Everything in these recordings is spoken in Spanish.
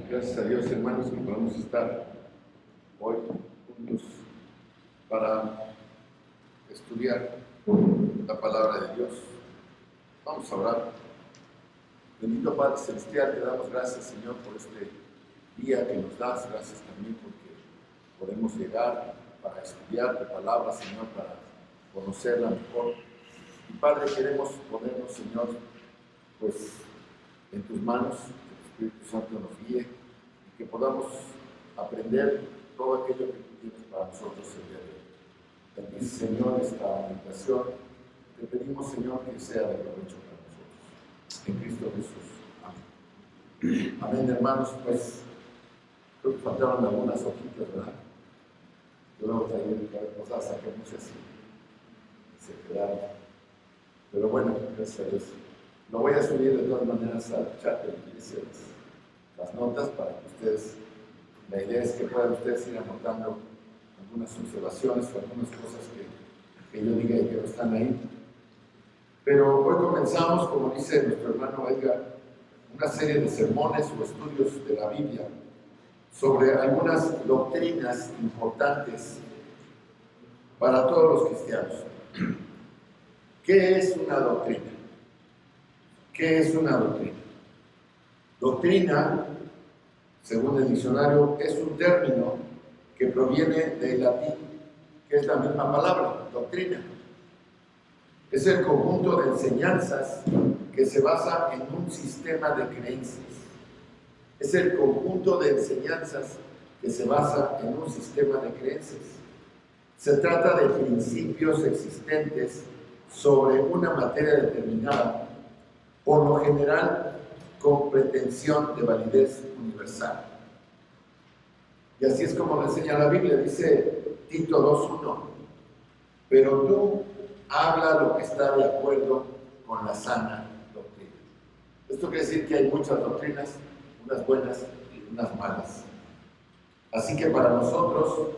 Gracias a Dios, hermanos, que podemos estar hoy juntos para estudiar la palabra de Dios. Vamos a orar. Bendito Padre Celestial, te damos gracias, Señor, por este día que nos das. Gracias también porque podemos llegar para estudiar tu palabra, Señor, para conocerla mejor. Y Padre, queremos ponernos, Señor, pues en tus manos, que el Espíritu Santo nos guíe y que podamos aprender todo aquello que tú tienes para nosotros el día de hoy. Bendice, Señor, esta meditación. Te pedimos, Señor, que sea de provecho para nosotros. En Cristo Jesús. Amén. Amén, hermanos. Pues creo que faltaron algunas hojitas, ¿verdad? Yo luego traí cosas, saqué muchas y se quedaron. Pero bueno, gracias a Dios. Lo voy a subir de todas maneras al chat de la iglesia, las notas, para que ustedes, la idea es que puedan ustedes ir anotando algunas observaciones o algunas cosas que yo diga y que no están ahí. Pero hoy comenzamos, como dice nuestro hermano Edgar, una serie de sermones o estudios de la Biblia sobre algunas doctrinas importantes para todos los cristianos. ¿Qué es una doctrina? ¿Qué es una doctrina? Doctrina, según el diccionario, es un término que proviene del latín, que es la misma palabra, doctrina. Es el conjunto de enseñanzas que se basa en un sistema de creencias. Es el conjunto de enseñanzas que se basa en un sistema de creencias. Se trata de principios existentes sobre una materia determinada, por lo general con pretensión de validez universal. Y así es como lo enseña la Biblia, dice Tito 2:1, pero tú habla lo que está de acuerdo con la sana doctrina. Esto quiere decir que hay muchas doctrinas, unas buenas y unas malas. Así que para nosotros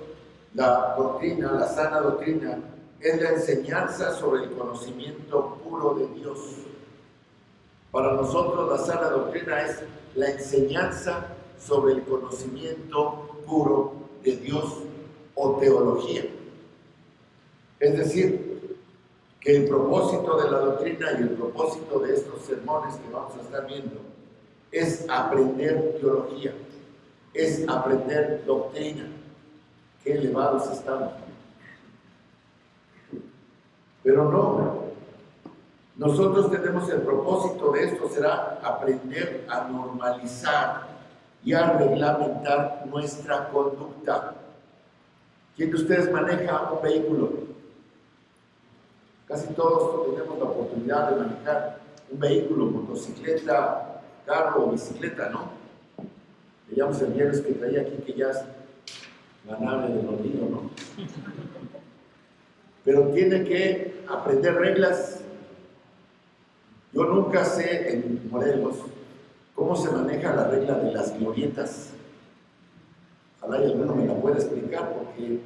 la doctrina, la sana doctrina, es la enseñanza sobre el conocimiento puro de Dios. Para nosotros la sana doctrina es la enseñanza sobre el conocimiento puro de Dios o teología. Es decir, que el propósito de la doctrina y el propósito de estos sermones que vamos a estar viendo es aprender teología, es aprender doctrina. Qué elevados estamos. Pero no. Nosotros tenemos el propósito de esto, será aprender a normalizar y a reglamentar nuestra conducta. ¿Quién de ustedes maneja un vehículo? Casi todos tenemos la oportunidad de manejar un vehículo, motocicleta, carro o bicicleta, ¿no? Veíamos el viernes que traía aquí que ya es ganable del olvido, ¿no? Pero tiene que aprender reglas. Yo nunca sé en Morelos cómo se maneja la regla de las glorietas. Ojalá y alguno me la pueda explicar, porque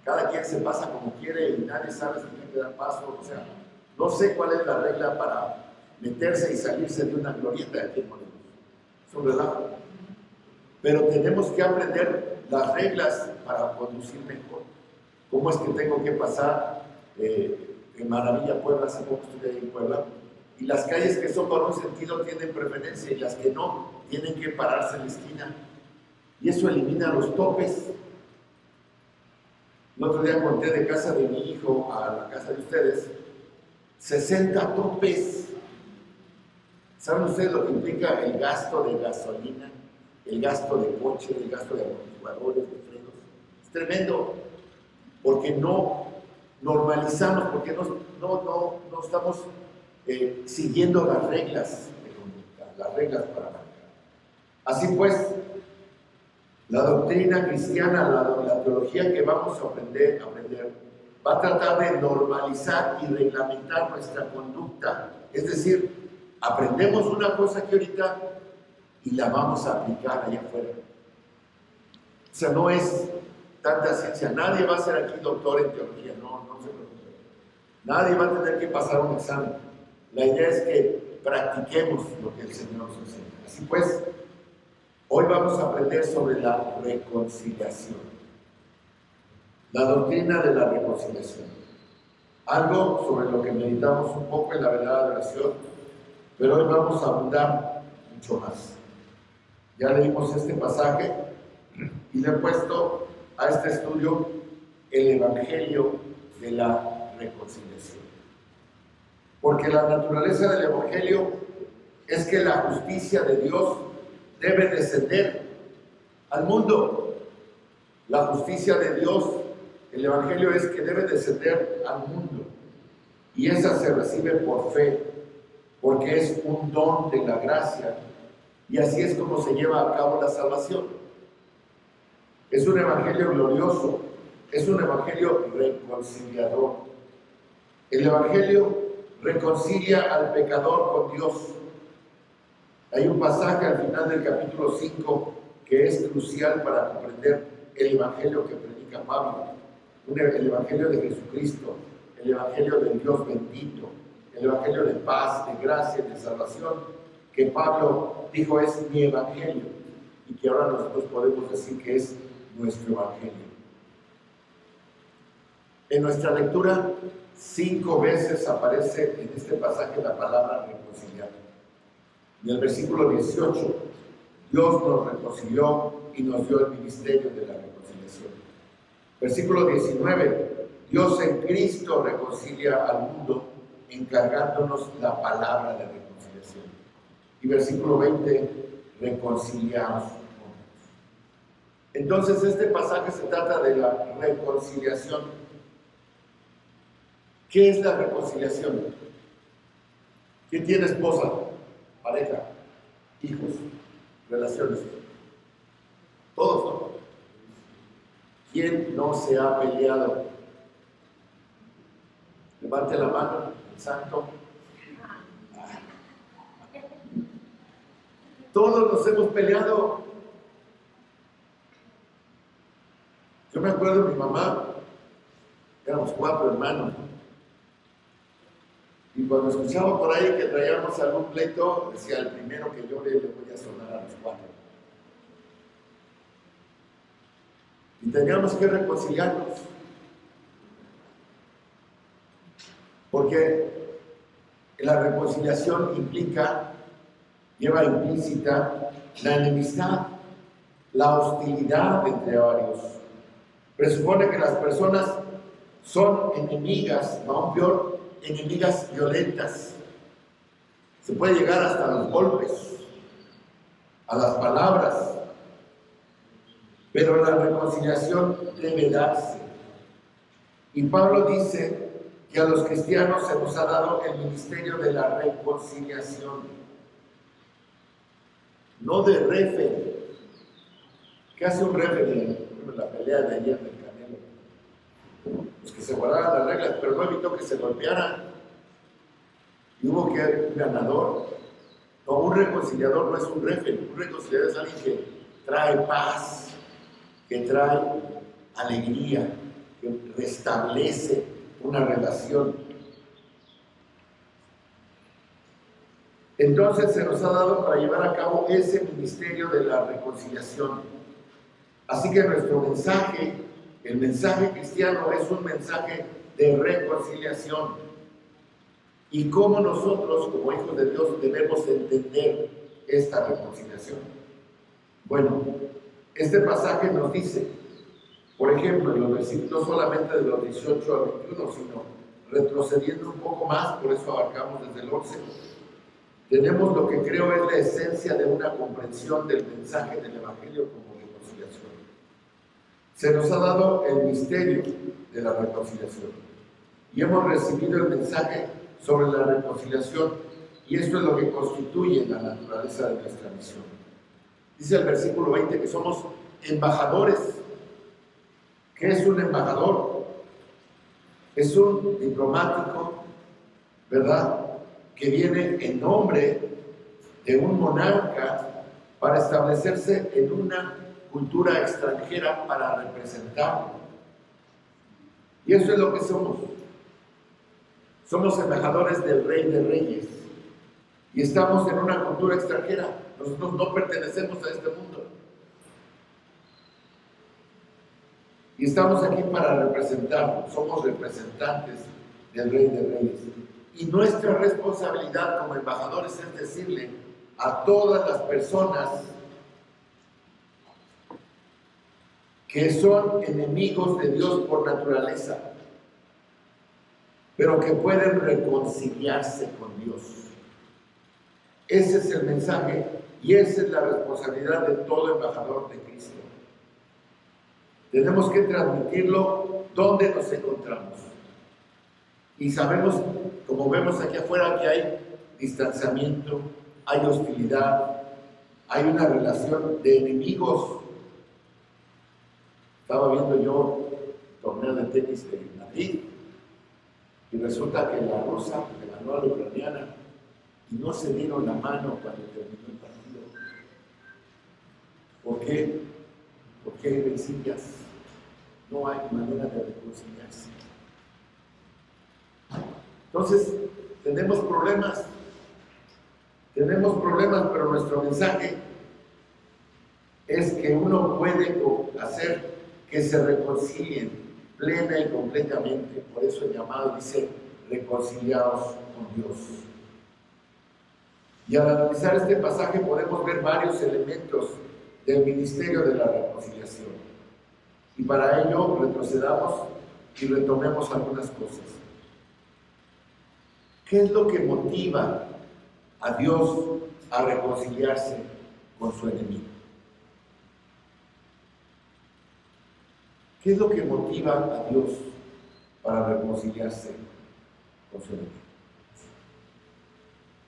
cada quien se pasa como quiere y nadie sabe si tiene que dar paso. O sea, no sé cuál es la regla para meterse y salirse de una glorieta aquí en Morelos. Es un relajo. Pero tenemos que aprender las reglas para conducir mejor. ¿Cómo es que tengo que pasar en Maravilla, Puebla? Hace poco estuve ahí en Puebla. Y las calles que son por un sentido tienen preferencia y las que no tienen que pararse en la esquina. Y eso elimina los topes. El otro día conté de casa de mi hijo a la casa de ustedes, 60 topes. ¿Saben ustedes lo que implica el gasto de gasolina, el gasto de coche, el gasto de amortiguadores, de frenos? Es tremendo, porque no normalizamos, porque no estamos siguiendo las reglas de conducta, las reglas para manejar. Así pues, la doctrina cristiana, la teología que vamos a aprender, va a tratar de normalizar y reglamentar nuestra conducta. Es decir, aprendemos una cosa aquí ahorita y la vamos a aplicar allá afuera. O sea, no es tanta ciencia. Nadie va a ser aquí doctor en teología, no se preocupe. Nadie va a tener que pasar un examen. La idea es que practiquemos lo que el Señor nos enseña. Así pues, Hoy vamos a aprender sobre la reconciliación, la doctrina de la reconciliación. Algo sobre lo que meditamos un poco en la velada de oración, pero hoy vamos a abundar mucho más. Ya leímos este pasaje y le he puesto a este estudio el Evangelio de la reconciliación. Porque la naturaleza del Evangelio es que la justicia de Dios debe descender al mundo. La justicia de Dios, el Evangelio es que debe descender al mundo. Y esa se recibe por fe, porque es un don de la gracia. Y así es como se lleva a cabo la salvación. Es un Evangelio glorioso, es un Evangelio reconciliador. El Evangelio reconcilia al pecador con Dios. Hay un pasaje al final del capítulo 5 que es crucial para comprender el Evangelio que predica Pablo, el Evangelio de Jesucristo, el Evangelio del Dios bendito, el Evangelio de paz, de gracia, de salvación, que Pablo dijo es mi Evangelio y que ahora nosotros podemos decir que es nuestro Evangelio. En nuestra lectura, 5 veces aparece en este pasaje la palabra reconciliar. En el versículo 18, Dios nos reconcilió y nos dio el ministerio de la reconciliación. Versículo 19, Dios en Cristo reconcilia al mundo encargándonos la palabra de reconciliación. Y versículo 20, reconciliados. Entonces este pasaje se trata de la reconciliación. ¿Qué es la reconciliación? ¿Quién tiene esposa, pareja, hijos, relaciones? Todos, ¿no? ¿Quién no se ha peleado? Levante la mano, el santo. Todos nos hemos peleado. Yo me acuerdo de mi mamá, éramos 4 hermanos. Y cuando escuchaba por ahí que traíamos algún pleito, decía, el primero que llore le voy a sonar a los 4. Y teníamos que reconciliarnos. Porque la reconciliación lleva implícita la enemistad, la hostilidad entre varios. Presupone que las personas son enemigas, aún peor, enemigas violentas. Se puede llegar hasta los golpes, a las palabras, pero la reconciliación debe darse. Y Pablo dice que a los cristianos se nos ha dado el ministerio de la reconciliación, no de refe. ¿Qué hace un refe en la pelea de ayer del Canelo? Pues que se guardaran las reglas, pero no evitó que se golpearan. Y hubo que haber un ganador. No, un reconciliador no es un refe. Un reconciliador es alguien que trae paz, que trae alegría, que restablece una relación. Entonces se nos ha dado para llevar a cabo ese ministerio de la reconciliación. Así que nuestro mensaje, el mensaje cristiano, es un mensaje de reconciliación. Y cómo nosotros, como hijos de Dios, debemos entender esta reconciliación. Bueno, este pasaje nos dice, por ejemplo, en los versículos, no solamente de los 18 al 21, sino retrocediendo un poco más, por eso abarcamos desde el 11, tenemos lo que creo es la esencia de una comprensión del mensaje del Evangelio como reconciliación. Se nos ha dado el misterio de la reconciliación y hemos recibido el mensaje sobre la reconciliación, y esto es lo que constituye la naturaleza de nuestra misión. Dice el versículo 20 que somos embajadores. ¿Qué es un embajador? Es un diplomático, ¿verdad?, que viene en nombre de un monarca para establecerse en una cultura extranjera para representarlo. Y eso es lo que somos. Somos embajadores del Rey de Reyes y estamos en una cultura extranjera. Nosotros no pertenecemos a este mundo. Y estamos aquí para representar, somos representantes del Rey de Reyes. Y nuestra responsabilidad como embajadores es decirle a todas las personas que son enemigos de Dios por naturaleza, pero que pueden reconciliarse con Dios. Ese es el mensaje y esa es la responsabilidad de todo embajador de Cristo. Tenemos que transmitirlo donde nos encontramos. Y sabemos, como vemos aquí afuera, que hay distanciamiento, hay hostilidad, hay una relación de enemigos. Estaba viendo yo el torneo de tenis de Madrid y resulta que la rusa le ganó a la ucraniana y no se dieron la mano cuando terminó el partido. ¿Por qué? Porque hay rencillas. No hay manera de reconciliarse. Entonces, tenemos problemas, pero nuestro mensaje es que uno puede hacer que se reconcilien plena y completamente. Por eso el llamado dice, reconciliados con Dios. Y al analizar este pasaje podemos ver varios elementos del ministerio de la reconciliación. Y para ello retrocedamos y retomemos algunas cosas. ¿Qué es lo que motiva a Dios a reconciliarse con su enemigo? ¿Qué es lo que motiva a Dios para reconciliarse con su enemigo?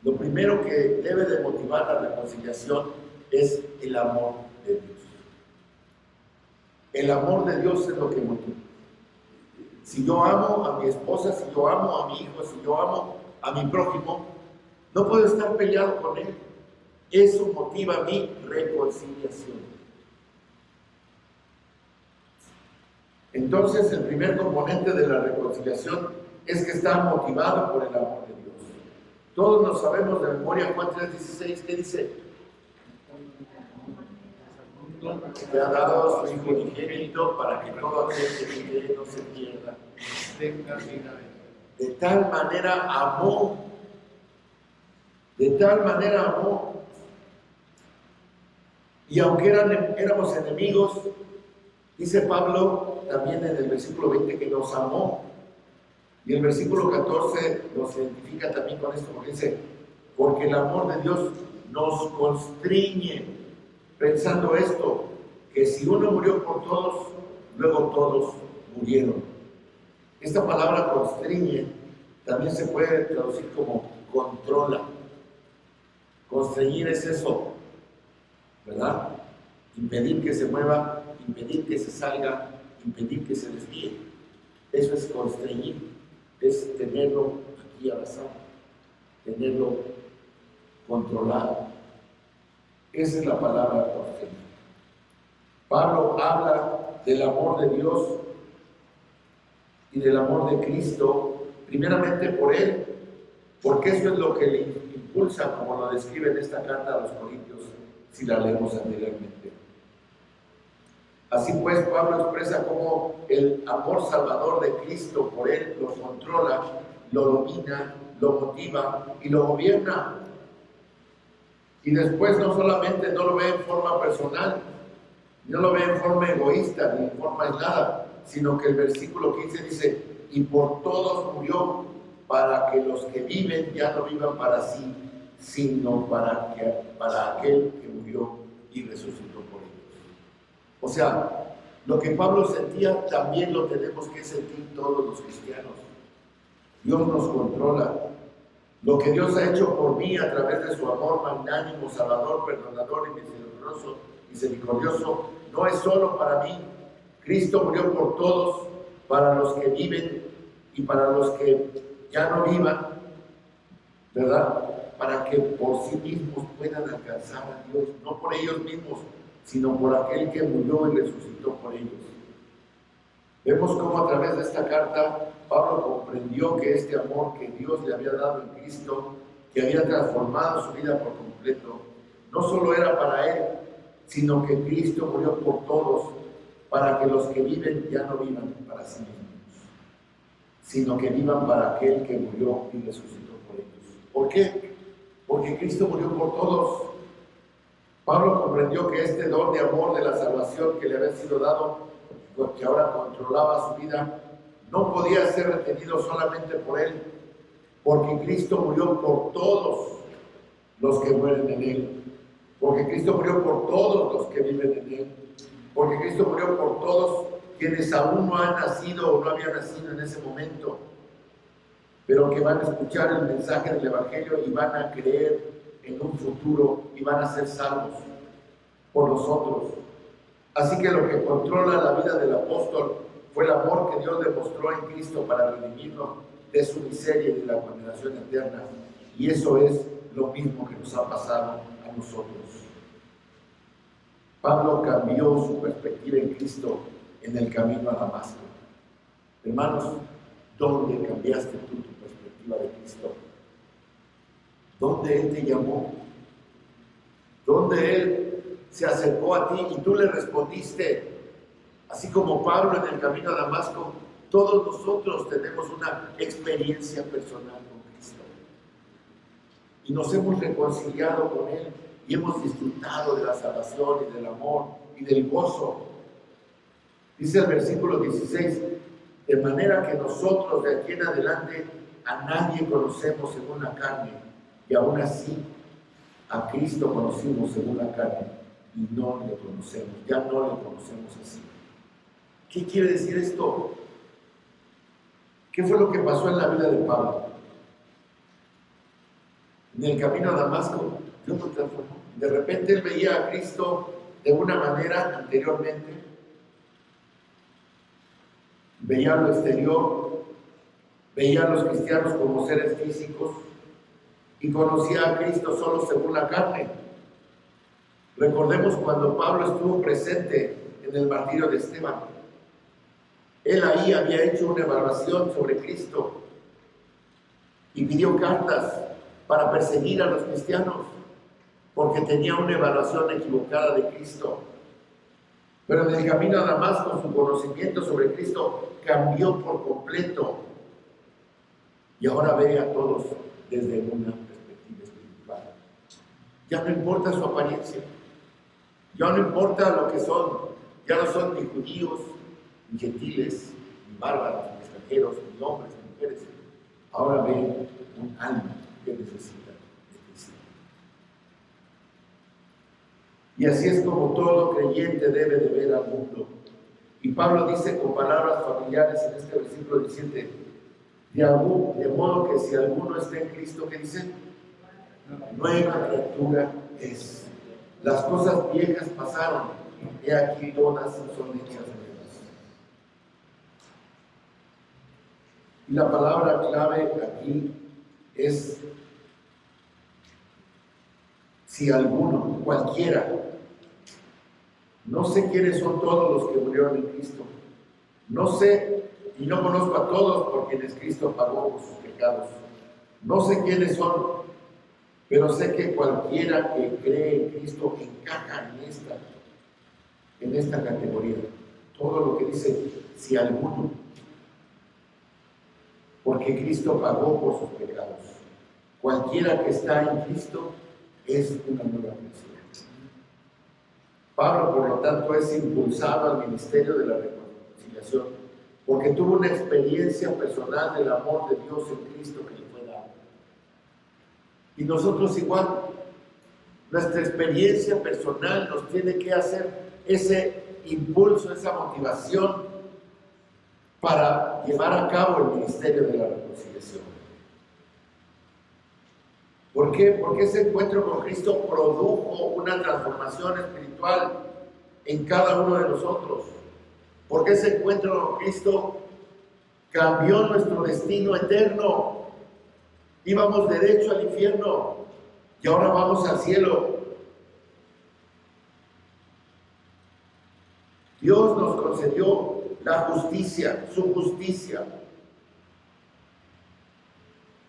Lo primero que debe de motivar la reconciliación es el amor de Dios. El amor de Dios es lo que motiva. Si yo amo a mi esposa, si yo amo a mi hijo, si yo amo a mi prójimo, no puedo estar peleado con él. Eso motiva mi reconciliación. Entonces, el primer componente de la reconciliación es que está motivado por el amor de Dios. Todos nos sabemos de memoria Juan 3:16, ¿qué dice? Que ha dado a su Hijo unigénito para que todo aquel que cree no se pierda. De tal manera amó, y aunque éramos enemigos, dice Pablo también en el versículo 20 que nos amó, y el versículo 14 nos identifica también con esto, porque dice, porque el amor de Dios nos constriñe, pensando esto, que si uno murió por todos, luego todos murieron. Esta palabra constriñe también se puede traducir como controla. Constreñir es eso, ¿verdad? Impedir que se mueva, impedir que se salga, impedir que se desvíe. Eso es constreñir, es tenerlo aquí abrazado, tenerlo controlado. Esa es la palabra constreñir. Pablo habla del amor de Dios y del amor de Cristo, primeramente por Él, porque eso es lo que le impulsa, como lo describe en esta carta a los Corintios, si la leemos anteriormente. Así pues, Pablo expresa cómo el amor salvador de Cristo por Él lo controla, lo domina, lo motiva y lo gobierna. Y después no solamente no lo ve en forma personal, no lo ve en forma egoísta ni en forma aislada, sino que el versículo 15 dice, y por todos murió, para que los que viven ya no vivan para sí, sino para aquel que murió y resucitó por ellos. O sea, lo que Pablo sentía también lo tenemos que sentir todos los cristianos. Dios nos controla. Lo que Dios ha hecho por mí a través de su amor magnánimo, salvador, perdonador y misericordioso, no es solo para mí. Cristo murió por todos, para los que viven y para los que ya no vivan, ¿verdad? Para que por sí mismos puedan alcanzar a Dios, no por ellos mismos, sino por aquel que murió y resucitó por ellos. Vemos cómo a través de esta carta Pablo comprendió que este amor que Dios le había dado en Cristo, que había transformado su vida por completo, no solo era para él, sino que Cristo murió por todos, para que los que viven ya no vivan para sí mismos, sino que vivan para aquel que murió y resucitó por ellos. ¿Por qué? Porque Cristo murió por todos. Pablo comprendió que este don de amor de la salvación que le había sido dado, que ahora controlaba su vida, no podía ser retenido solamente por él, porque Cristo murió por todos los que mueren en él, porque Cristo murió por todos los que viven en él, porque Cristo murió por todos quienes aún no han nacido o no habían nacido en ese momento, pero que van a escuchar el mensaje del Evangelio y van a creer en un futuro y van a ser salvos por nosotros. Así que lo que controla la vida del apóstol fue el amor que Dios demostró en Cristo para redimirnos de su miseria y de la condenación eterna. Y eso es lo mismo que nos ha pasado a nosotros. Pablo cambió su perspectiva en Cristo en el camino a Damasco. Hermanos, ¿dónde cambiaste tú tu perspectiva de Cristo? ¿Dónde Él te llamó? ¿Dónde Él se acercó a ti y tú le respondiste? Así como Pablo en el camino a Damasco, todos nosotros tenemos una experiencia personal con Cristo. Y nos hemos reconciliado con Él y hemos disfrutado de la salvación y del amor y del gozo. Dice el versículo 16, de manera que nosotros de aquí en adelante a nadie conocemos según la carne, y aún así a Cristo conocimos según la carne y no le conocemos, ya no le conocemos así. ¿Qué quiere decir esto? ¿Qué fue lo que pasó en la vida de Pablo? En el camino a Damasco, Dios lo transformó. De repente él veía a Cristo de una manera anteriormente, veía lo exterior, veía a los cristianos como seres físicos y conocía a Cristo solo según la carne. Recordemos cuando Pablo estuvo presente en el martirio de Esteban. Él ahí había hecho una evaluación sobre Cristo y pidió cartas para perseguir a los cristianos porque tenía una evaluación equivocada de Cristo. Pero en el camino a Damasco su conocimiento sobre Cristo cambió por completo y ahora ve a todos desde una perspectiva espiritual. Ya no importa su apariencia, ya no importa lo que son, ya no son ni judíos, ni gentiles, ni bárbaros, ni extranjeros, ni hombres, ni mujeres. Ahora ve un alma que necesita de Cristo. Y así es como todo creyente debe de ver al mundo. Y Pablo dice con palabras familiares en este versículo 17, de modo que si alguno está en Cristo, ¿qué dice? Nueva criatura es. Las cosas viejas pasaron, y aquí todas son hechas nuevas. Y la palabra clave aquí es si alguno, cualquiera. No sé quiénes son todos los que murieron en Cristo. No sé y no conozco a todos por quienes Cristo pagó por sus pecados. No sé quiénes son, pero sé que cualquiera que cree en Cristo encaja en esta categoría. Todo lo que dice, si alguno, porque Cristo pagó por sus pecados. Cualquiera que está en Cristo es una nueva persona. Pablo, por lo tanto, es impulsado al ministerio de la reconciliación porque tuvo una experiencia personal del amor de Dios en Cristo que le fue dado. Y nosotros igual, nuestra experiencia personal nos tiene que hacer ese impulso, esa motivación para llevar a cabo el ministerio de la reconciliación. ¿Por qué? Porque ese encuentro con Cristo produjo una transformación espiritual en cada uno de nosotros. Porque ese encuentro con Cristo cambió nuestro destino eterno. Íbamos derecho al infierno y ahora vamos al cielo. Dios nos concedió la justicia, su justicia.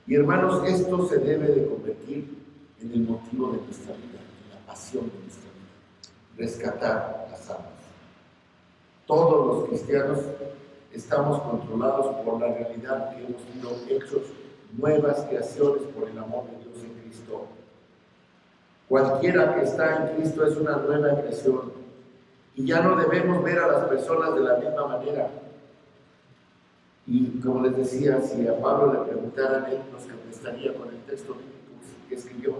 Y hermanos, esto se debe de convertir en el motivo de nuestra vida, en la pasión de nuestra vida, rescatar las almas. Todos los cristianos estamos controlados por la realidad que hemos sido hechos nuevas creaciones por el amor de Dios en Cristo. Cualquiera que está en Cristo es una nueva creación y ya no debemos ver a las personas de la misma manera. Y como les decía, si a Pablo le preguntaran, él nos contestaría con el texto bíblico que escribió: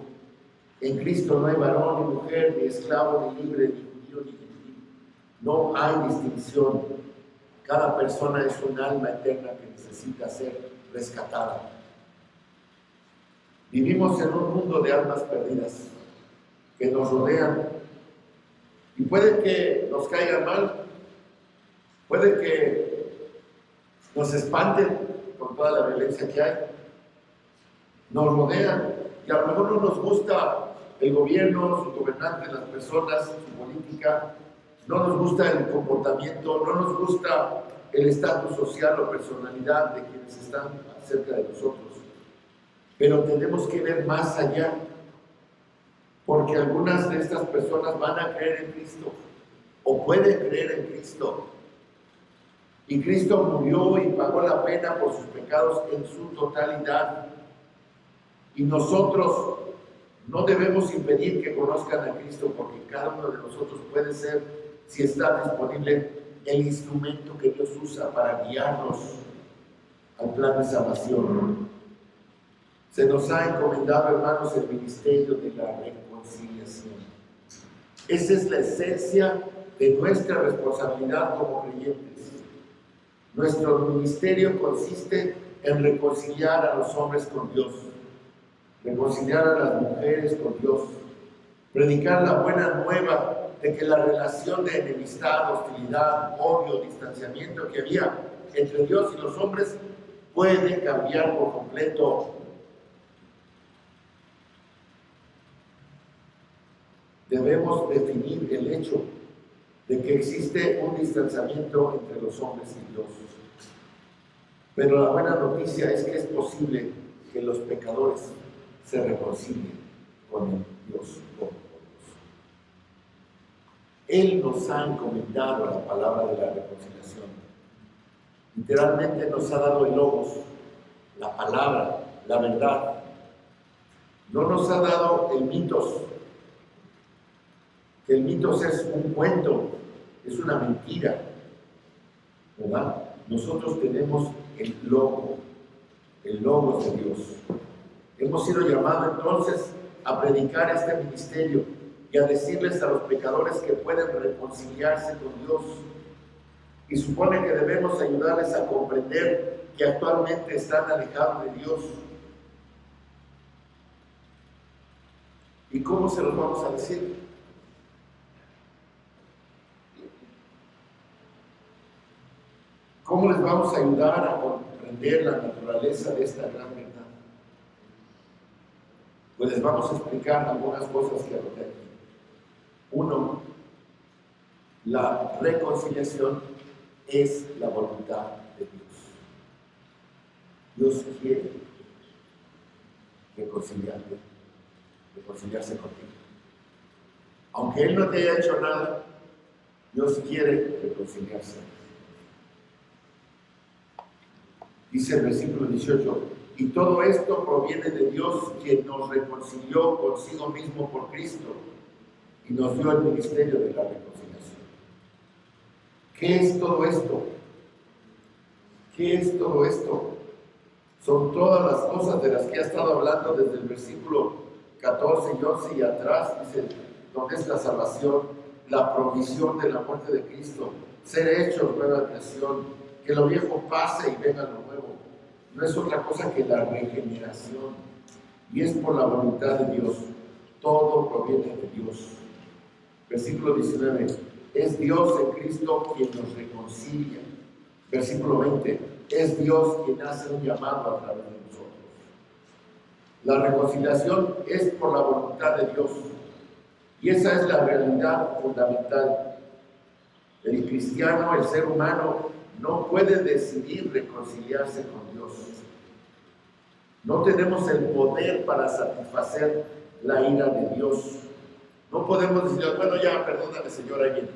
en Cristo no hay varón ni mujer, ni esclavo ni libre, ni judío ni gentil. No hay distinción. Cada persona es un alma eterna que necesita ser rescatada. Vivimos en un mundo de almas perdidas que nos rodean y puede que nos caigan mal, puede que nos espanten con toda la violencia que hay, nos rodean y a lo mejor no nos gusta el gobierno, sus gobernantes, las personas, su política, no nos gusta el comportamiento, no nos gusta el estatus social o personalidad de quienes están cerca de nosotros. Pero tenemos que ver más allá, porque algunas de estas personas van a creer en Cristo o pueden creer en Cristo. Y Cristo murió y pagó la pena por sus pecados en su totalidad. Y nosotros no debemos impedir que conozcan a Cristo, porque cada uno de nosotros puede ser, si está disponible, el instrumento que Dios usa para guiarnos al plan de salvación. Se nos ha encomendado, hermanos, el ministerio de la reconciliación. Esa es la esencia de nuestra responsabilidad como creyentes. Nuestro ministerio consiste en reconciliar a los hombres con Dios, reconciliar a las mujeres con Dios, predicar la buena nueva de que la relación de enemistad, hostilidad, odio, distanciamiento que había entre Dios y los hombres puede cambiar por completo. Debemos definir el hecho de que existe un distanciamiento entre los hombres y Dios. Pero la buena noticia es que es posible que los pecadores se reconcilien con el Dios Todopoderoso. Él nos ha encomendado la palabra de la reconciliación. Literalmente nos ha dado el logos, la palabra, la verdad. No nos ha dado el mitos. El mitos es un cuento, es una mentira, ¿verdad? Nosotros tenemos el logos de Dios. Hemos sido llamados entonces a predicar este ministerio y a decirles a los pecadores que pueden reconciliarse con Dios. Y supone que debemos ayudarles a comprender que actualmente están alejados de Dios. ¿Y cómo se los vamos a decir? ¿Cómo les vamos a ayudar a comprender la naturaleza de esta gran verdad? Pues les vamos a explicar algunas cosas que anoté aquí. Uno, la reconciliación es la voluntad de Dios. Dios quiere reconciliarse contigo. Aunque Él no te haya hecho nada, Dios quiere reconciliarse. Dice el versículo 18, y todo esto proviene de Dios, quien nos reconcilió consigo mismo por Cristo y nos dio el ministerio de la reconciliación. ¿Qué es todo esto? ¿Qué es todo esto? Son todas las cosas de las que ha estado hablando desde el versículo 14 y 11 y atrás, dice, donde es la salvación, la provisión de la muerte de Cristo, ser hechos nueva creación, que lo viejo pase y venga lo nuevo. No es otra cosa que la regeneración. Y es por la voluntad de Dios. Todo proviene de Dios. Versículo 19. Es Dios en Cristo quien nos reconcilia. Versículo 20. Es Dios quien hace un llamado a través de nosotros. La reconciliación es por la voluntad de Dios. Y esa es la realidad fundamental. El cristiano, el ser humano, no puede decidir reconciliarse con Dios. No tenemos el poder para satisfacer la ira de Dios. No podemos decir, bueno, ya, perdóname, Señor, ahí viene.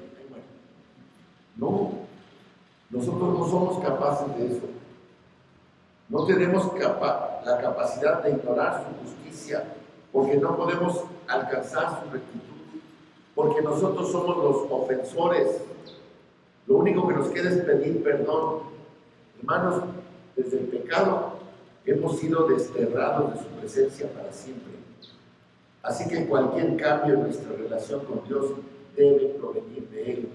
No, Nosotros no somos capaces de eso. No tenemos la capacidad de ignorar su justicia, porque no podemos alcanzar su rectitud, porque nosotros somos los ofensores. Lo único que nos queda es pedir perdón. Hermanos, desde el pecado hemos sido desterrados de su presencia para siempre. Así que cualquier cambio en nuestra relación con Dios debe provenir de Él.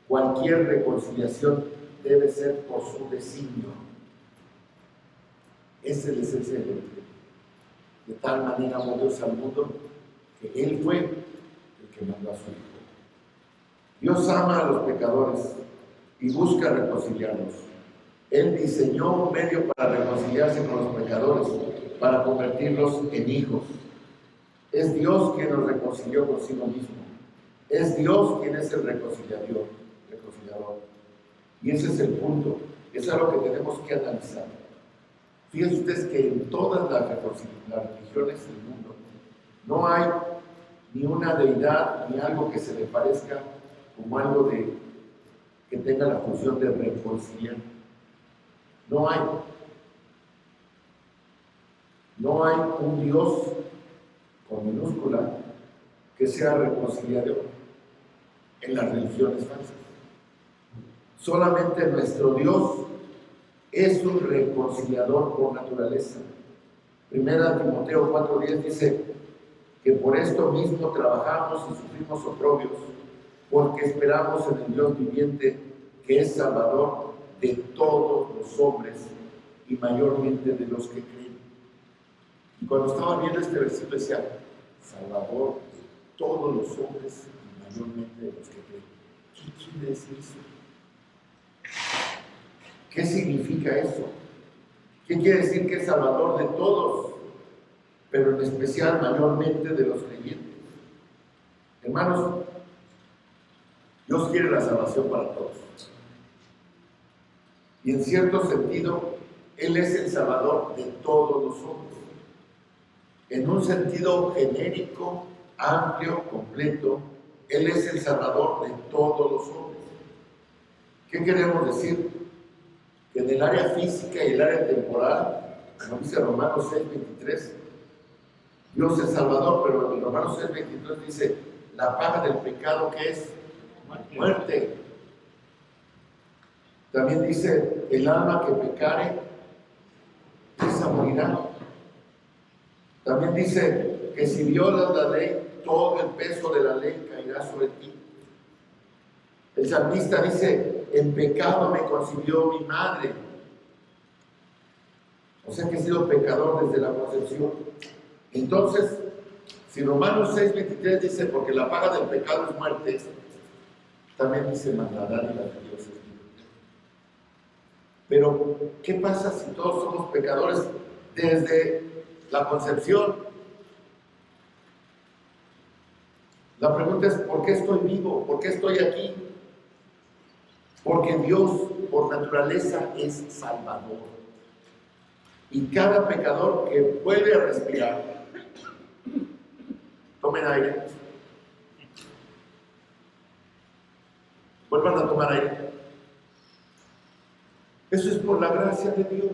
Cualquier reconciliación debe ser por su designio. Esa es la esencia del Evangelio. De tal manera amó Dios al mundo que Él fue el que mandó a su Hijo. Dios ama a los pecadores y busca reconciliarlos. Él diseñó un medio para reconciliarse con los pecadores, para convertirlos en hijos. Es Dios quien nos reconcilió consigo mismo. Es Dios quien es el reconciliador. Y ese es el punto. Eso es lo que tenemos que analizar. Fíjense ustedes que en todas las religiones del mundo no hay ni una deidad ni algo que se le parezca como algo que tenga la función de reconciliar. No hay. No hay un Dios con minúscula que sea reconciliador en las religiones falsas. Solamente nuestro Dios es un reconciliador por naturaleza. Primera Timoteo 4:10 dice que por esto mismo trabajamos y sufrimos oprobios, porque esperamos en el Dios viviente, que es Salvador de todos los hombres y mayormente de los que creen. Y cuando estaba viendo este versículo decía, Salvador de todos los hombres y mayormente de los que creen. ¿Qué quiere decir eso? ¿Qué significa eso? ¿Qué quiere decir que es Salvador de todos, pero en especial mayormente de los creyentes? Hermanos, Dios quiere la salvación para todos. Y en cierto sentido, Él es el Salvador de todos los hombres. En un sentido genérico, amplio, completo, Él es el Salvador de todos los hombres. ¿Qué queremos decir? Que en el área física y el área temporal, como dice Romanos 6:23, Dios es Salvador, pero en Romanos 6:23 dice, la paga del pecado, ¿qué es? Muerte. También dice, el alma que pecare, esa morirá. También dice que si violas la ley, todo el peso de la ley caerá sobre ti. El salmista dice, en pecado me concibió mi madre. O sea que he sido pecador desde la concepción. Entonces, si Romanos 6:23 dice, porque la paga del pecado es muerte, también dice, mandará y la de Dios es vida. Pero, ¿qué pasa si todos somos pecadores desde la concepción? La pregunta es, ¿por qué estoy vivo? ¿Por qué estoy aquí? Porque Dios, por naturaleza, es Salvador. Y cada pecador que vuelve a respirar, tomen aire, vuelvan a tomar aire. Eso es por la gracia de Dios.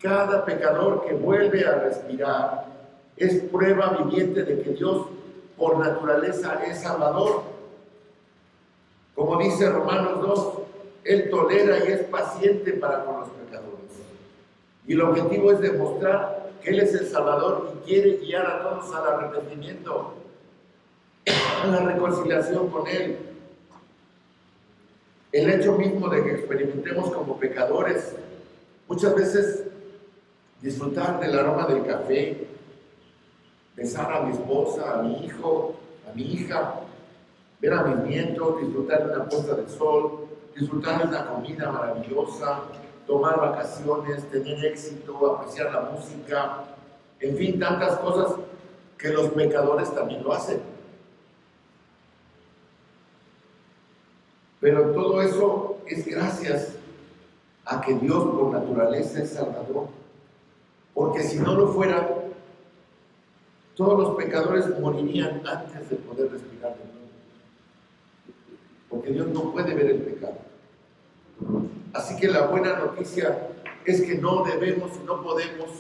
Cada pecador que vuelve a respirar es prueba viviente de que Dios, por naturaleza, es Salvador. Como dice Romanos 2, Él tolera y es paciente para con los pecadores. Y el objetivo es demostrar que Él es el Salvador y quiere guiar a todos al arrepentimiento, a la reconciliación con Él. El hecho mismo de que experimentemos como pecadores, muchas veces disfrutar del aroma del café, besar a mi esposa, a mi hijo, a mi hija, ver a mis nietos, disfrutar de una puesta de sol, disfrutar de una comida maravillosa, tomar vacaciones, tener éxito, apreciar la música, en fin, tantas cosas que los pecadores también lo hacen. Pero todo eso es gracias a que Dios por naturaleza es Salvador. Porque si no lo fuera, todos los pecadores morirían antes de poder respirar de nuevo. Porque Dios no puede ver el pecado. Así que la buena noticia es que no debemos y no podemos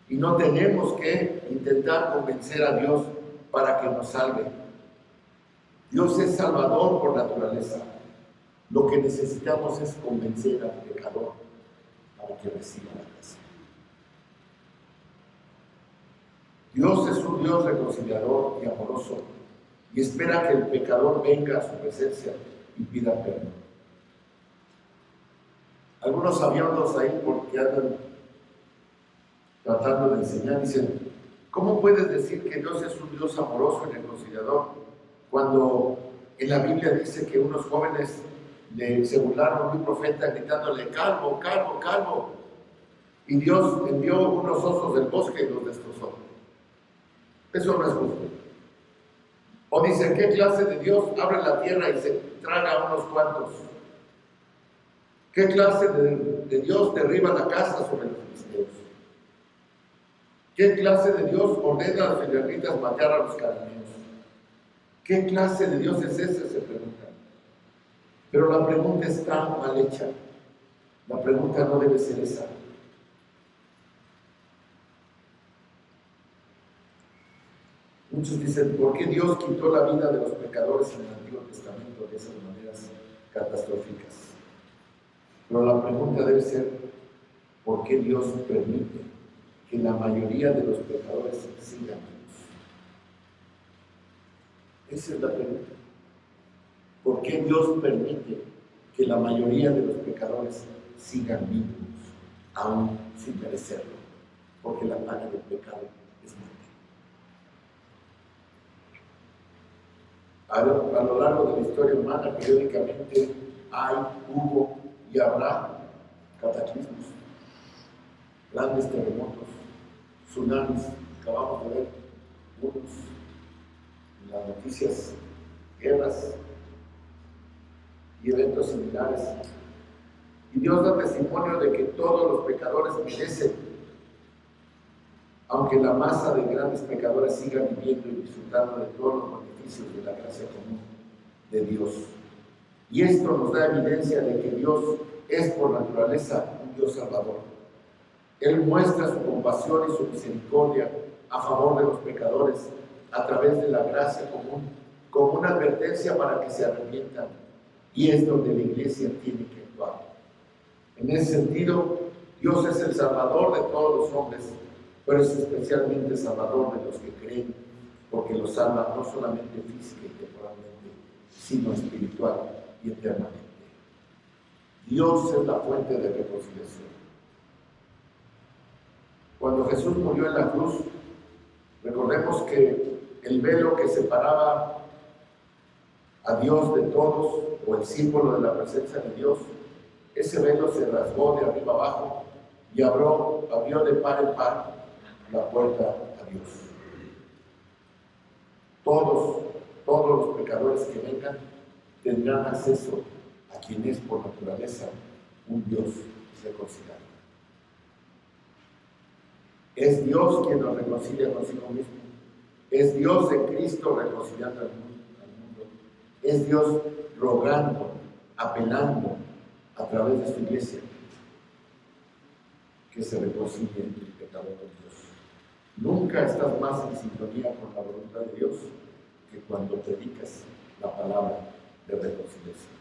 y no tenemos que intentar convencer a Dios para que nos salve. Dios es salvador por naturaleza. Lo que necesitamos es convencer al pecador para que reciba la gracia. Dios es un Dios reconciliador y amoroso y espera que el pecador venga a su presencia y pida perdón. Algunos sabiondos ahí, porque andan tratando de enseñar, dicen: ¿cómo puedes decir que Dios es un Dios amoroso y reconciliador cuando en la Biblia dice que unos jóvenes se burlaron de un profeta gritándole: calvo, calvo, calvo? Y Dios envió unos osos del bosque y los destrozó. Eso no es justo. O dice: ¿qué clase de Dios abre la tierra y se traga a unos cuantos? ¿Qué clase de Dios derriba la casa sobre los filisteos? ¿Qué clase de Dios ordena a los israelitas matar a los cananeos? ¿Qué clase de Dios es ese? Se preguntan. Pero la pregunta está mal hecha. La pregunta no debe ser esa. Muchos dicen: ¿por qué Dios quitó la vida de los pecadores en el Antiguo Testamento de esas maneras catastróficas? Pero la pregunta debe ser: ¿por qué Dios permite que la mayoría de los pecadores sigan vivos? Esa es la pregunta. ¿Por qué Dios permite que la mayoría de los pecadores sigan vivos, aún sin merecerlo? Porque la paga del pecado es muerte. A lo largo de la historia humana, periódicamente hubo y habrá cataclismos, grandes terremotos, tsunamis. Acabamos de ver unos en las noticias, guerras y eventos similares. Y Dios da testimonio de que todos los pecadores merecen, aunque la masa de grandes pecadores siga viviendo y disfrutando de todos los beneficios de la gracia común de Dios. Y esto nos da evidencia de que Dios es por naturaleza un Dios salvador. Él muestra su compasión y su misericordia a favor de los pecadores a través de la gracia común, como una advertencia para que se arrepientan. Y es donde la iglesia tiene que actuar. En ese sentido, Dios es el salvador de todos los hombres, pero es especialmente salvador de los que creen, porque los salva no solamente física y temporalmente, sino espiritual y eternamente. Dios es la fuente de reconciliación. Cuando Jesús murió en la cruz, recordemos que el velo que separaba a Dios de todos, o el símbolo de la presencia de Dios, ese velo se rasgó de arriba abajo y abrió de par en par la puerta a Dios. Todos los pecadores que vengan tendrán acceso a quien es por naturaleza un Dios reconciliado. Es Dios quien nos reconcilia consigo mismo. Es Dios en Cristo reconciliando al mundo. Es Dios rogando, apelando a través de su iglesia que se reconcilie el pecador con Dios. Nunca estás más en sintonía con la voluntad de Dios que cuando predicas la palabra de reconciliación.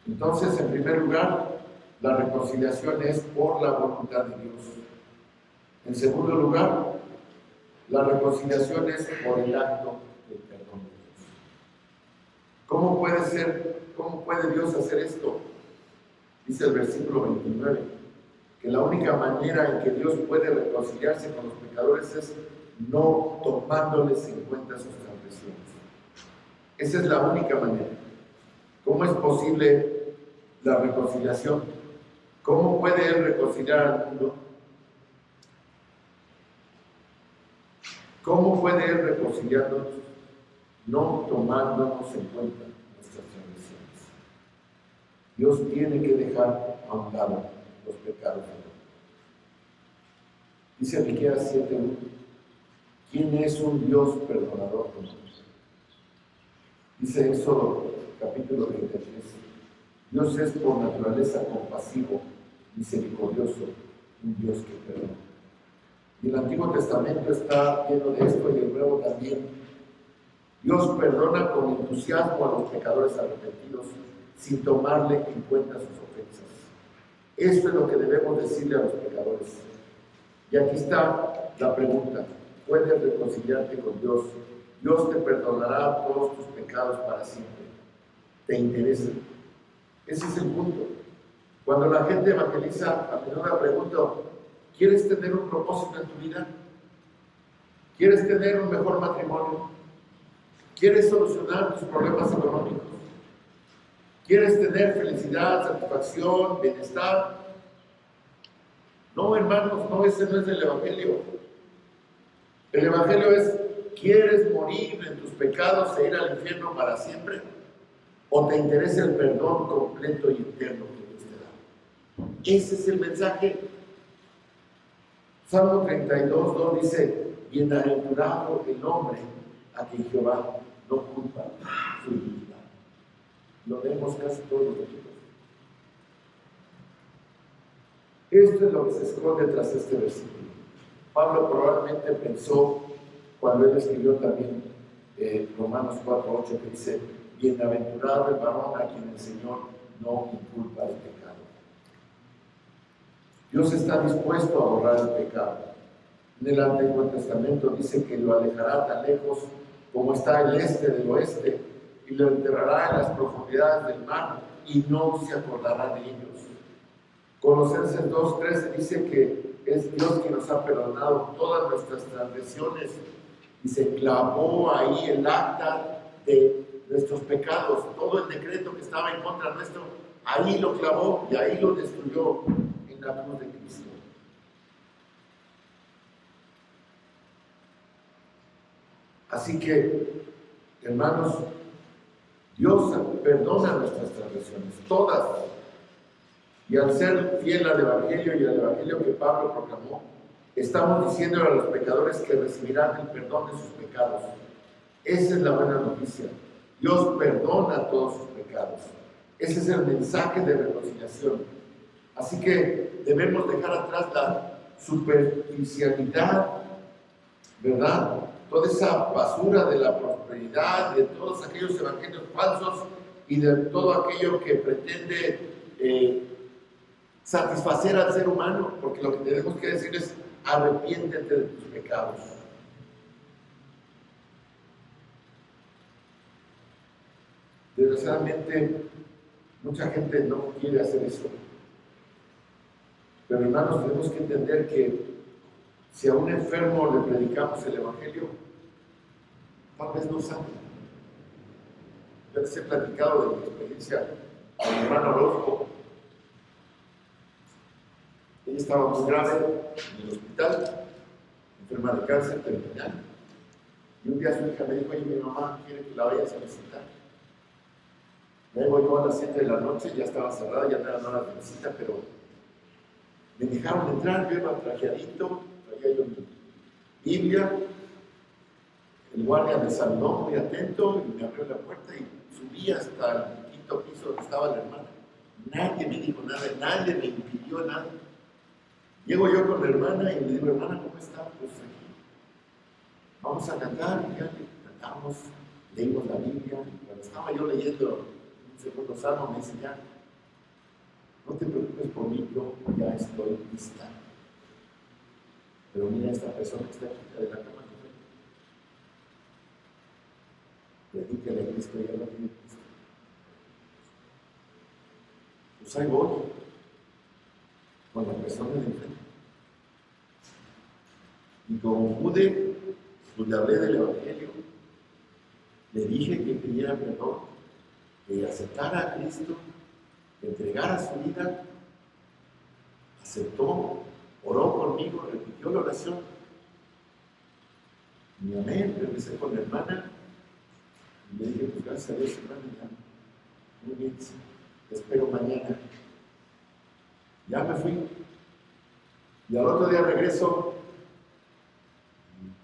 Entonces, en primer lugar, la reconciliación es por la voluntad de Dios. En segundo lugar, la reconciliación es por el acto del perdón de Dios. ¿Cómo puede Dios hacer esto? Dice el versículo 29, que la única manera en que Dios puede reconciliarse con los pecadores es no tomándoles en cuenta sus transgresiones. Esa es la única manera. ¿Cómo es posible la reconciliación? ¿Cómo puede Él reconciliar al mundo? ¿Cómo puede Él reconciliarnos? No tomándonos en cuenta nuestras transgresiones. Dios tiene que dejar a un lado los pecados del mundo. Dice Miqueas 7:1, ¿quién es un Dios perdonador como Dios? Dice Éxodo capítulo 33, Dios es por naturaleza compasivo, misericordioso, un Dios que perdona. Y el Antiguo Testamento está lleno de esto y el Nuevo también. Dios perdona con entusiasmo a los pecadores arrepentidos sin tomarle en cuenta sus ofensas. Esto es lo que debemos decirle a los pecadores. Y aquí está la pregunta. ¿Puedes reconciliarte con Dios? Dios te perdonará todos tus pecados para siempre. ¿Te interesa? Ese es el punto. Cuando la gente evangeliza, a menudo pregunto, ¿quieres tener un propósito en tu vida? ¿Quieres tener un mejor matrimonio? ¿Quieres solucionar tus problemas económicos? ¿Quieres tener felicidad, satisfacción, bienestar? No, hermanos, no, ese no es el Evangelio. El Evangelio es, ¿quieres morir en tus pecados e ir al infierno para siempre? ¿O te interesa el perdón completo y eterno que Dios te da? Ese es el mensaje. Salmo 32:2 dice, bienaventurado el hombre a quien Jehová no culpa su iniquidad. Lo vemos casi todos los días. Esto es lo que se esconde tras este versículo. Pablo probablemente pensó, cuando él escribió también Romanos 4:8, que dice, bienaventurado el varón a quien el Señor no inculpa el pecado. Dios está dispuesto a borrar el pecado. En el Antiguo Testamento dice que lo alejará tan lejos como está el este del oeste y lo enterrará en las profundidades del mar y no se acordará de ellos. Colosenses 2:13 dice que es Dios quien nos ha perdonado todas nuestras transgresiones y se clavó ahí el acta de nuestros pecados, todo el decreto que estaba en contra nuestro, ahí lo clavó y ahí lo destruyó en la cruz de Cristo. Así que, hermanos, Dios perdona nuestras transgresiones, todas. Y al ser fiel al Evangelio y al Evangelio que Pablo proclamó, estamos diciéndole a los pecadores que recibirán el perdón de sus pecados. Esa es la buena noticia. Dios perdona todos sus pecados. Ese es el mensaje de reconciliación. Así que debemos dejar atrás la superficialidad, ¿verdad? Toda esa basura de la prosperidad, de todos aquellos evangelios falsos y de todo aquello que pretende satisfacer al ser humano, porque lo que tenemos que decir es arrepiéntete de tus pecados. Desgraciadamente, mucha gente no quiere hacer eso. Pero hermanos, tenemos que entender que si a un enfermo le predicamos el Evangelio, tal vez no sabe. Yo les he platicado de mi experiencia a mi hermano Orozco. Ella estaba muy grave en el hospital, enferma de cáncer terminal. Y un día su hija me dijo, oye, mi mamá quiere que la vayas a visitar. Luego yo a las 7 de la noche, ya estaba cerrada, ya no eran horas de visita, pero me dejaron entrar, yo iba trajeadito, traía yo mi Biblia. El guardia me saludó muy atento y me abrió la puerta y subí hasta el quinto piso donde estaba la hermana. Nadie me dijo nada, nadie me impidió nada. Llego yo con la hermana y le digo, hermana, ¿cómo está? Pues aquí. Vamos a cantar, y ya cantamos, leímos la Biblia. Cuando estaba yo leyendo un segundo salmo, me dice, ya, no te preocupes por mí, yo ya estoy lista. Pero mira esta persona que está aquí de la cama. Predícale a Cristo, ya no tiene Cristo. Pues ahí voy, con la persona de enfrente. Y como pude, pues le hablé del Evangelio. Le dije que pidiera perdón, que aceptara a Cristo, que entregara su vida. Aceptó, oró conmigo, repitió la oración. Y amén, regresé con la hermana. Y le dije, pues gracias a Dios, hermana, ya. Muy bien, sí. Te espero mañana. Ya me fui. Y al otro día regreso.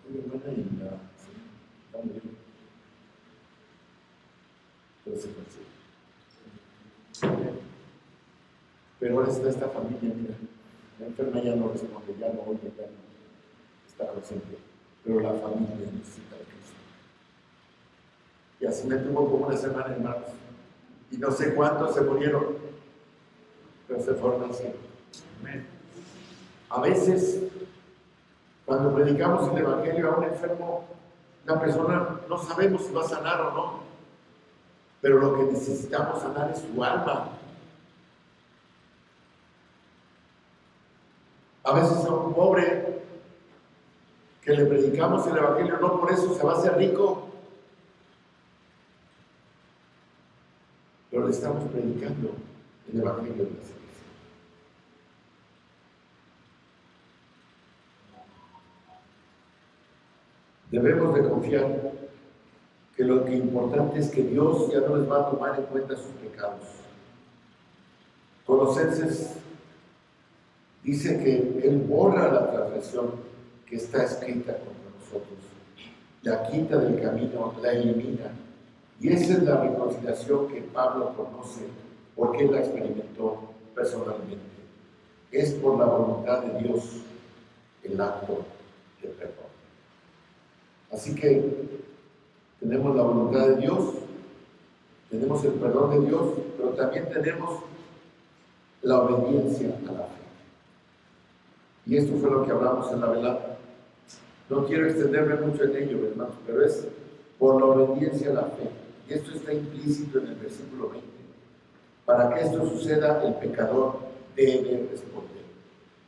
Y hermana, y la está muy bien. Pero se fue. Pero ahora está esta familia, mira, la enferma ya no responde, ya no oye, ya no está consciente, pero la familia necesita de Cristo. Y así me tuvo como una semana en marzo, y no sé cuántos se murieron, pero se fueron al cielo. A veces, cuando predicamos el Evangelio a un enfermo, la persona no sabemos si va a sanar o no, pero lo que necesitamos sanar es su alma. A veces a un pobre que le predicamos el Evangelio, no por eso se va a hacer rico, pero le estamos predicando el Evangelio de la salvación. Debemos de confiar que lo que importante es que Dios ya no les va a tomar en cuenta sus pecados. Colosenses dice que Él borra la transgresión que está escrita contra nosotros, la quita del camino, la elimina. Y esa es la reconciliación que Pablo conoce, porque él la experimentó personalmente. Es por la voluntad de Dios el acto de perdón. Así que tenemos la voluntad de Dios, tenemos el perdón de Dios, pero también tenemos la obediencia a la fe. Y esto fue lo que hablamos en la velada. No quiero extenderme mucho en ello, hermanos, pero es por la obediencia a la fe. Y esto está implícito en el versículo 20. Para que esto suceda, el pecador debe responder.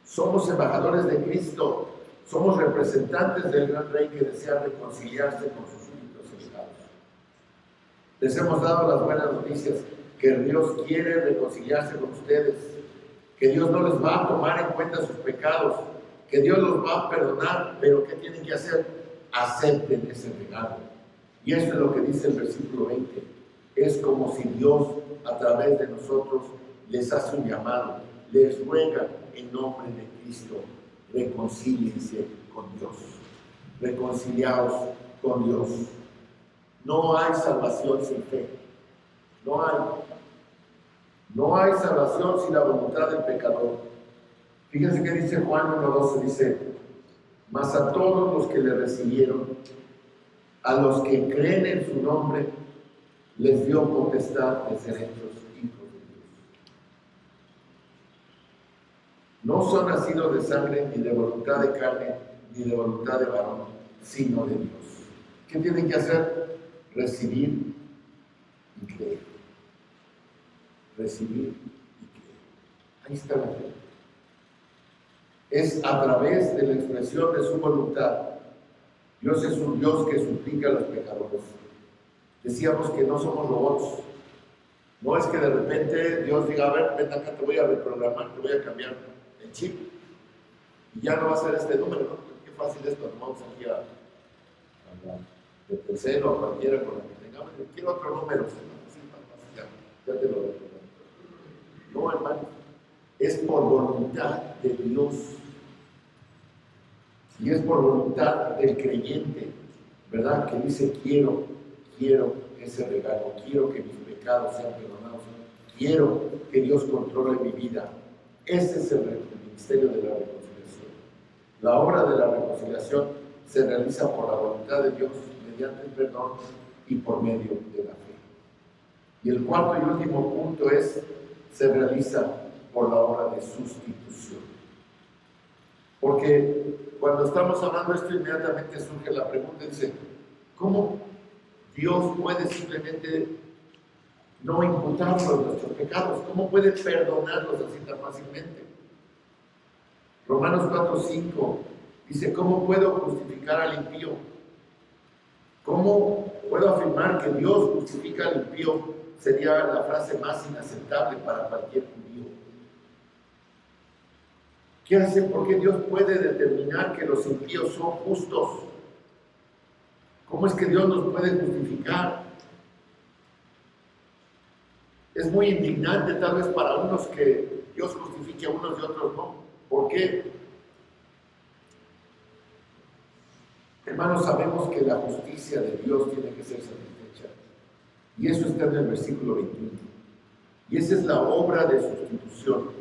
Somos embajadores de Cristo, somos representantes del gran Rey que desea reconciliarse con sus súbditos elevados. Les hemos dado las buenas noticias, que Dios quiere reconciliarse con ustedes, que Dios no les va a tomar en cuenta sus pecados, que Dios los va a perdonar, pero ¿qué tienen que hacer? Acepten ese regalo. Y eso es lo que dice el versículo 20. Es como si Dios, a través de nosotros, les hace un llamado, les ruega en nombre de Cristo, reconcíliense con Dios, reconciliaos con Dios. No hay salvación sin fe, no hay salvación sin la voluntad del pecador. Fíjense que dice Juan 1:12, dice, mas a todos los que le recibieron, a los que creen en su nombre, les dio potestad de ser hechos hijos de Dios. No son nacidos de sangre, ni de voluntad de carne, ni de voluntad de varón, sino de Dios. ¿Qué tienen que hacer? Recibir y creer. Recibir y creer. Ahí está la fe. Es a través de la expresión de su voluntad. Dios es un Dios que suplica a los pecadores. Decíamos que no somos robots. No es que de repente Dios diga, a ver, ven acá, te voy a reprogramar, te voy a cambiar el chip. Y ya no va a ser este número, ¿no? Qué fácil es cuando vamos aquí a de tercero, a cualquiera con la que tengamos. Quiero otro número, ya te lo reprogramo. No, hermano, es por voluntad de Dios. Y es por voluntad del creyente, ¿verdad? Que dice, quiero ese regalo, quiero que mis pecados sean perdonados, quiero que Dios controle mi vida. Ese es el ministerio de la reconciliación. La obra de la reconciliación se realiza por la voluntad de Dios, mediante el perdón y por medio de la fe. Y el cuarto y último punto es, se realiza por la obra de sustitución. Porque cuando estamos hablando de esto, inmediatamente surge la pregunta, dice, ¿cómo Dios puede simplemente no imputarnos nuestros pecados? ¿Cómo puede perdonarlos así tan fácilmente? Romanos 4:5 dice, ¿cómo puedo justificar al impío? ¿Cómo puedo afirmar que Dios justifica al impío? Sería la frase más inaceptable para cualquier judío. ¿Qué hace? ¿Por qué Dios puede determinar que los impíos son justos? ¿Cómo es que Dios nos puede justificar? Es muy indignante tal vez para unos que Dios justifique a unos y otros no. ¿Por qué? Hermanos, sabemos que la justicia de Dios tiene que ser satisfecha. Y eso está en el versículo 21. Y esa es la obra de sustitución.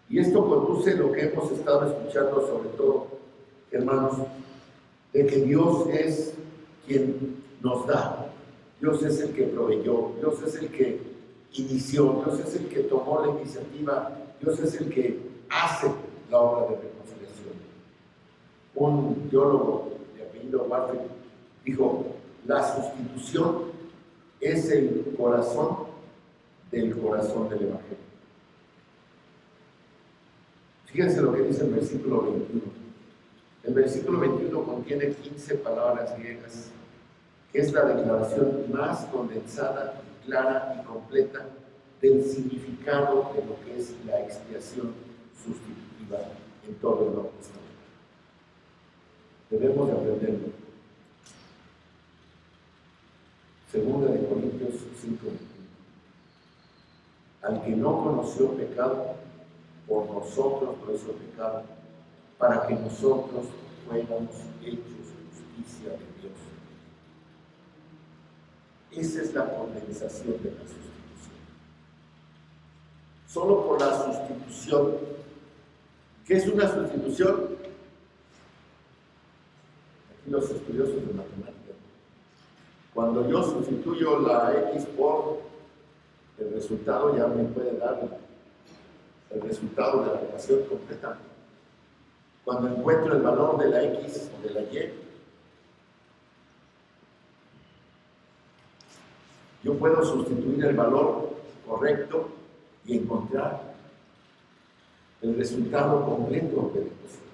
Y esto conduce lo que hemos estado escuchando, sobre todo, hermanos, de que Dios es quien nos da. Dios es el que proveyó, Dios es el que inició, Dios es el que tomó la iniciativa, Dios es el que hace la obra de reconciliación. Un teólogo de apellido Warfield dijo: la sustitución es el corazón del Evangelio. Fíjense lo que dice el versículo 21. El versículo 21 contiene 15 palabras griegas, que es la declaración más condensada, clara y completa del significado de lo que es la expiación sustitutiva en todo el Nuevo Testamento. Debemos de aprenderlo. Segunda de Corintios 5:21. Al que no conoció pecado, por nosotros lo hizo pecado, para que nosotros fuéramos hechos justicia de Dios. Esa es la condensación de la sustitución. Solo por la sustitución. ¿Qué es una sustitución? Aquí los estudiosos de matemáticas. Cuando yo sustituyo la X por el resultado, ya me puede dar el resultado de la ecuación completa. Cuando encuentro el valor de la X o de la Y, yo puedo sustituir el valor correcto y encontrar el resultado completo de la ecuación.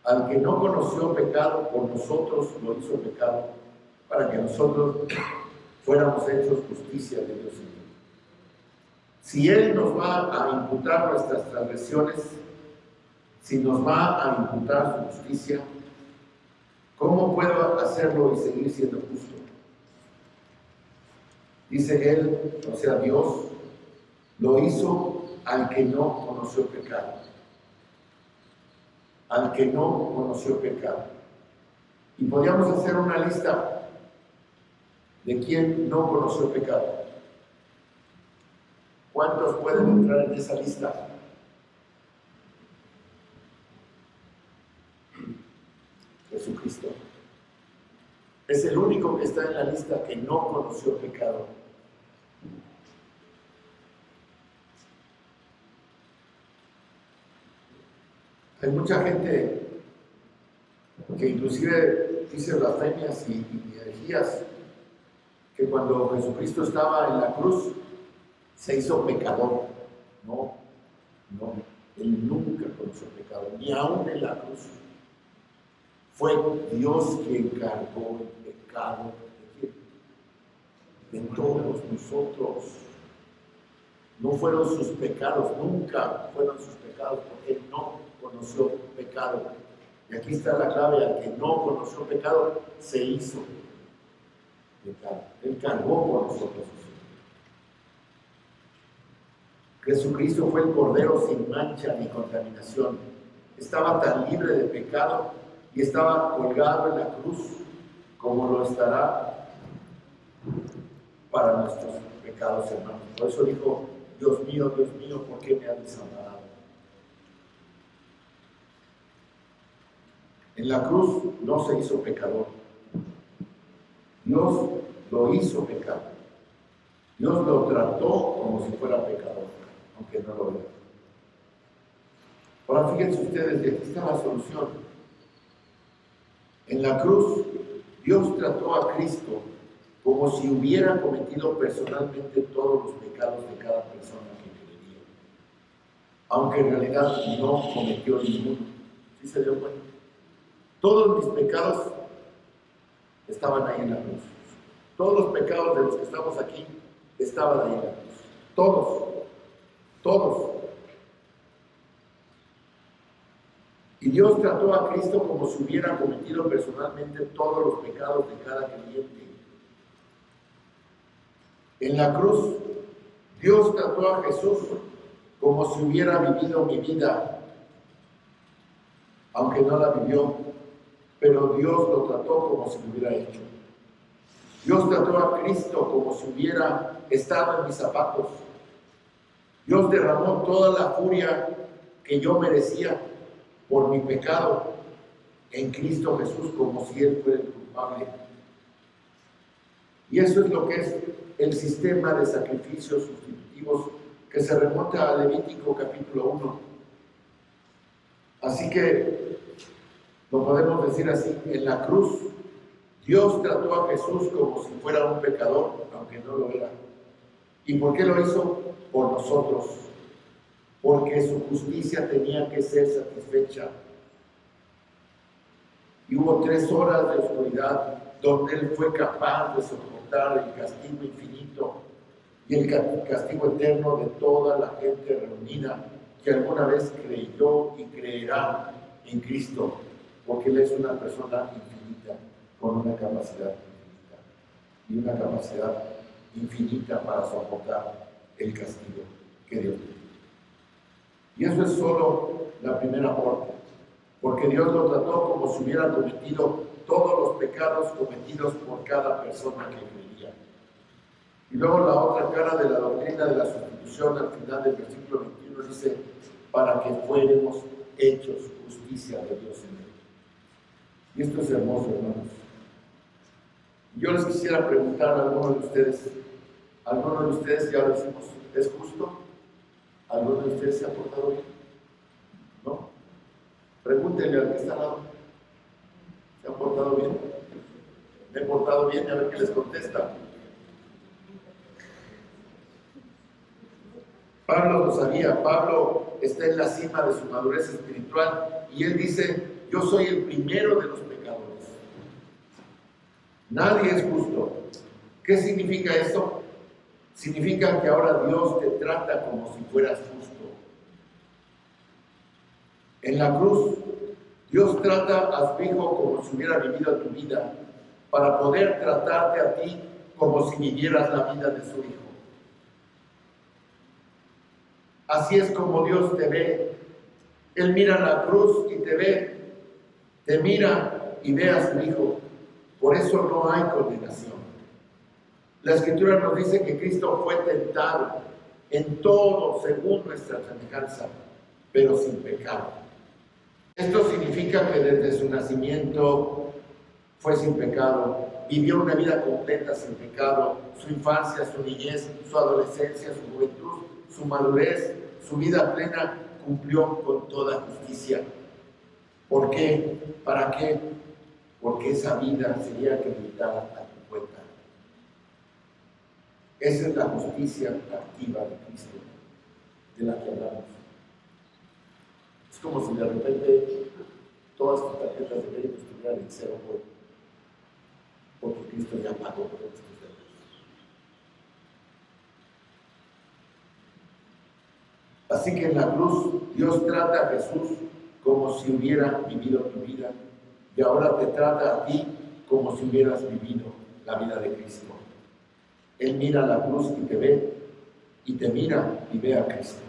Al que no conoció pecado, por nosotros lo hizo pecado, para que nosotros fuéramos hechos justicia de Dios en Él. Si Él nos va a imputar nuestras transgresiones, si nos va a imputar su justicia, ¿cómo puedo hacerlo y seguir siendo justo? Dice Él, o sea Dios, lo hizo al que no conoció pecado. Al que no conoció pecado. Y podríamos hacer una lista de quién no conoció pecado. ¿Cuántos pueden entrar en esa lista? Jesucristo. Es el único que está en la lista que no conoció pecado. Hay mucha gente que inclusive dice blasfemias y herejías, que cuando Jesucristo estaba en la cruz se hizo pecador. No, Él nunca conoció pecado, ni aún en la cruz. Fue Dios quien cargó el pecado de todos nosotros. No fueron sus pecados, nunca fueron sus pecados, porque Él no conoció pecado. Y aquí está la clave: al que no conoció pecado, se hizo pecado. Él cargó por nosotros. Jesucristo fue el Cordero sin mancha ni contaminación. Estaba tan libre de pecado y estaba colgado en la cruz como lo estará para nuestros pecados, hermanos. Por eso dijo: Dios mío, ¿por qué me has desamparado? En la cruz no se hizo pecador. Dios lo hizo pecado. Dios lo trató como si fuera pecador, aunque no lo era. Ahora fíjense ustedes, de aquí está la solución. En la cruz, Dios trató a Cristo como si hubiera cometido personalmente todos los pecados de cada persona que creía, aunque en realidad no cometió ninguno. ¿Sí se dio cuenta? Todos mis pecados estaban ahí en la cruz. Todos los pecados de los que estamos aquí estaban ahí en la cruz. Todos. Y Dios trató a Cristo como si hubiera cometido personalmente todos los pecados de cada creyente. En la cruz, Dios trató a Jesús como si hubiera vivido mi vida, aunque no la vivió, pero Dios lo trató como si lo hubiera hecho. Dios trató a Cristo como si hubiera estado en mis zapatos. Dios derramó toda la furia que yo merecía por mi pecado en Cristo Jesús, como si Él fuera el culpable. Y eso es lo que es el sistema de sacrificios sustitutivos que se remonta a Levítico capítulo 1. Así que lo podemos decir así: en la cruz Dios trató a Jesús como si fuera un pecador, aunque no lo era. ¿Y por qué lo hizo? Por nosotros, porque su justicia tenía que ser satisfecha. Y hubo 3 horas de oscuridad donde Él fue capaz de soportar el castigo infinito y el castigo eterno de toda la gente reunida que alguna vez creyó y creerá en Cristo, porque Él es una persona infinita, con una capacidad infinita y una capacidad infinita para soportar el castigo que Dios tiene. Y eso es solo la primera parte, porque Dios lo trató como si hubiera cometido todos los pecados cometidos por cada persona que creía. Y luego la otra cara de la doctrina de la sustitución, al final del versículo 21, dice: para que fuéramos hechos justicia de Dios en Él. Y esto es hermoso, hermanos. Yo les quisiera preguntar a algunos de ustedes ya lo decimos, ¿es justo? ¿Alguno de ustedes se ha portado bien? ¿No? Pregúntenle al que está al lado. ¿Se ha portado bien? ¿Me he portado bien? A ver qué les contesta. Pablo lo sabía. Pablo está en la cima de su madurez espiritual y él dice: yo soy el primero de los pecadores. Nadie es justo. ¿Qué significa eso? Significa que ahora Dios te trata como si fueras justo. En la cruz, Dios trata a su Hijo como si hubiera vivido tu vida, para poder tratarte a ti como si vivieras la vida de su Hijo. Así es como Dios te ve. Él mira la cruz y te ve, te mira y ve a su Hijo. Por eso no hay condenación. La Escritura nos dice que Cristo fue tentado en todo según nuestra semejanza, pero sin pecado. Esto significa que desde su nacimiento fue sin pecado, vivió una vida completa sin pecado, su infancia, su niñez, su adolescencia, su juventud, su madurez, su vida plena cumplió con toda justicia. ¿Por qué? ¿Para qué? Porque esa vida sería acreditada a tu cuenta. Esa es la justicia activa de Cristo, de la que hablamos. Es como si de repente todas tus tarjetas de crédito estuvieran en cero, porque Cristo ya pagó por estos deudas. Así que en la cruz Dios trata a Jesús como si hubiera vivido tu vida, y ahora te trata a ti como si hubieras vivido la vida de Cristo. Él mira la cruz y te ve, y te mira y ve a Cristo.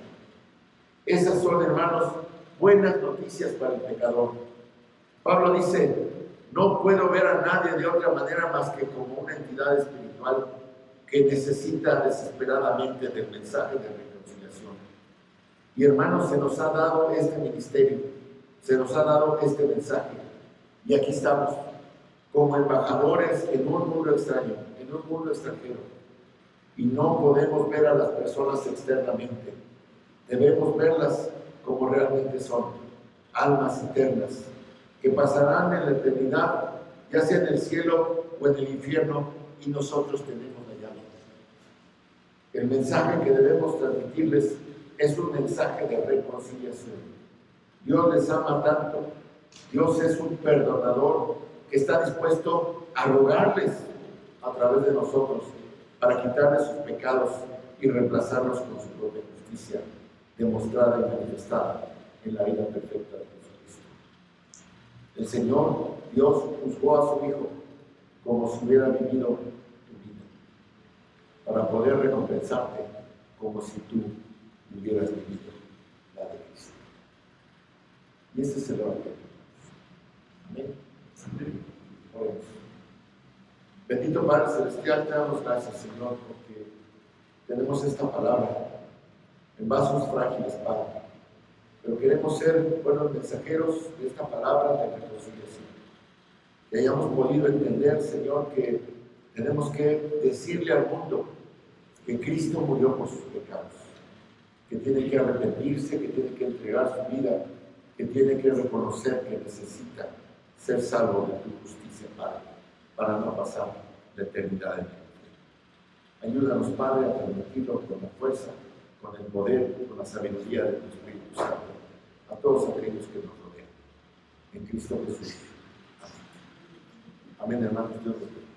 Esas son, hermanos, buenas noticias para el pecador. Pablo dice: no puedo ver a nadie de otra manera más que como una entidad espiritual que necesita desesperadamente del mensaje de reconciliación. Y hermanos, se nos ha dado este ministerio, se nos ha dado este mensaje, y aquí estamos, como embajadores en un mundo extraño, en un mundo extranjero, y no podemos ver a las personas externamente, debemos verlas como realmente son, almas eternas, que pasarán en la eternidad, ya sea en el cielo o en el infierno, y nosotros tenemos la llave. El mensaje que debemos transmitirles es un mensaje de reconciliación. Dios les ama tanto, Dios es un perdonador que está dispuesto a rogarles a través de nosotros para quitarles sus pecados y reemplazarlos con su propia justicia, demostrada y manifestada en la vida perfecta de Jesucristo. El Señor, Dios, juzgó a su Hijo como si hubiera vivido tu vida, para poder recompensarte como si tú hubieras vivido la de Cristo. Y ese es el Evangelio. Amén. Oremos. Bendito Padre Celestial, te damos gracias, Señor, porque tenemos esta palabra en vasos frágiles, Padre. pero queremos ser buenos mensajeros de esta palabra de reconciliación. Que hayamos podido entender, Señor, que tenemos que decirle al mundo que Cristo murió por sus pecados, que tiene que arrepentirse, que tiene que entregar su vida, que tiene que reconocer que necesita ser salvo de tu justicia, Padre, para no pasar la eternidad en el infierno. Ayúdanos, Padre, a transmitirlo con la fuerza, con el poder, con la sabiduría de tu Espíritu Santo, a todos aquellos que nos rodean. En Cristo Jesús. Amén, hermanos. Dios los bendiga.